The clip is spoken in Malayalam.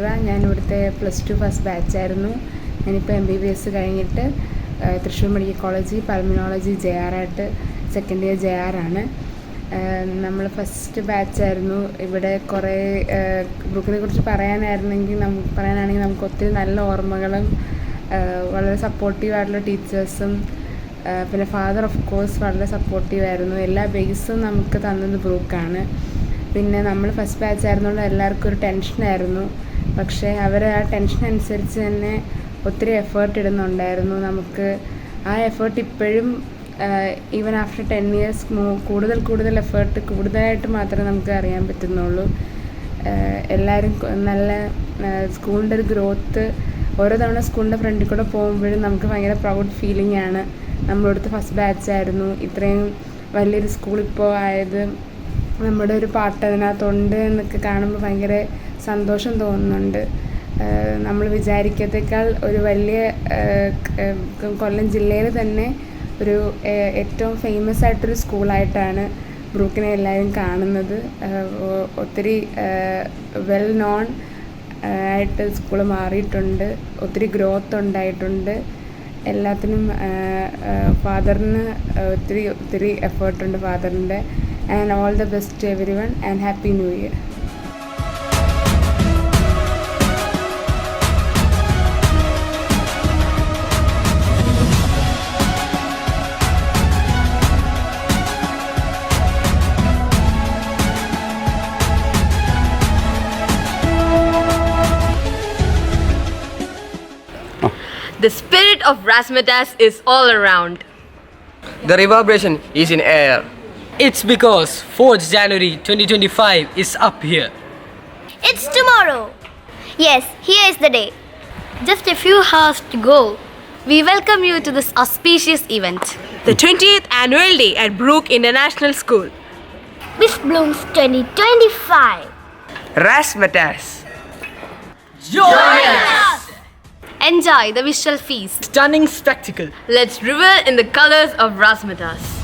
സാൻഡ്ര. ഞാൻ ഇവിടുത്തെ +2 ഫസ്റ്റ് ബാച്ചായിരുന്നു. ഞാനിപ്പോൾ MBBS കഴിഞ്ഞിട്ട് തൃശ്ശൂർ മെഡിക്കൽ കോളേജിൽ പൾമിനോളജി JR ആയിട്ട് സെക്കൻഡ് ഇയർ JR ആണ്. നമ്മൾ ഫസ്റ്റ് ബാച്ചായിരുന്നു. ഇവിടെ കുറേ ബ്രൂക്കിനെ കുറിച്ച് പറയാനാണെങ്കിൽ നമുക്ക് ഒത്തിരി നല്ല ഓർമ്മകളും വളരെ സപ്പോർട്ടീവായിട്ടുള്ള ടീച്ചേഴ്സും പിന്നെ ഫാദർ ഓഫ് കോഴ്സ് വളരെ സപ്പോർട്ടീവായിരുന്നു. എല്ലാ ബേസും നമുക്ക് തന്നത് ബ്രൂക്കാണ്. പിന്നെ നമ്മൾ ഫസ്റ്റ് ബാച്ച് ആയിരുന്നുകൊണ്ട് എല്ലാവർക്കും ഒരു ടെൻഷനായിരുന്നു. പക്ഷേ അവർ ആ ടെൻഷൻ അനുസരിച്ച് തന്നെ ഒത്തിരി എഫേർട്ട് ഇടുന്നുണ്ടായിരുന്നു. നമുക്ക് ആ എഫേർട്ട് ഇപ്പോഴും ഈവൻ ആഫ്റ്റർ 10 years കൂടുതൽ എഫേർട്ട് കൂടുതലായിട്ട് മാത്രമേ നമുക്ക് അറിയാൻ പറ്റുന്നുള്ളൂ. എല്ലാവരും നല്ല സ്കൂളിൻ്റെ ഒരു ഗ്രോത്ത് ഓരോ തവണ സ്കൂളിൻ്റെ ഫ്രണ്ടിൽ കൂടെ പോകുമ്പോഴും നമുക്ക് ഭയങ്കര പ്രൗഡ് ഫീലിംഗ് ആണ്. നമ്മളിവിടുത്തെ ഫസ്റ്റ് ബാച്ചായിരുന്നു. ഇത്രയും വലിയൊരു സ്കൂളിപ്പോൾ ആയത് നമ്മുടെ ഒരു പാട്ട് അതിനകത്തുണ്ട് എന്നൊക്കെ കാണുമ്പോൾ ഭയങ്കര സന്തോഷം തോന്നുന്നുണ്ട്. നമ്മൾ വിചാരിക്കത്തേക്കാൾ ഒരു വലിയ കൊല്ലം ജില്ലയിൽ തന്നെ ഒരു ഏറ്റവും ഫേമസ് ആയിട്ടൊരു സ്കൂളായിട്ടാണ് ബ്രൂക്കിനെ എല്ലാവരും കാണുന്നത്. ഒത്തിരി വെൽ നോൺ ആയിട്ട് സ്കൂൾ മാറിയിട്ടുണ്ട്. ഒത്തിരി ഗ്രോത്ത് ഉണ്ടായിട്ടുണ്ട്. എല്ലാത്തിനും ഫാദറിന് ഒത്തിരി എഫേർട്ടുണ്ട് ഫാദറിൻ്റെ. And all the best to everyone and Happy New Year. The spirit of Razzmatazz is all around. The reverberation is in air. It's because 4th January 2025 is up here. It's tomorrow. Yes, here is the day. Just a few hours to go. We welcome you to this auspicious event. The 20th annual day at Brook International School. Miss Bloom's 2025. Razzmatazz. Join us! Enjoy the visual feast. Stunning spectacle. Let's revel in the colors of Razzmatazz.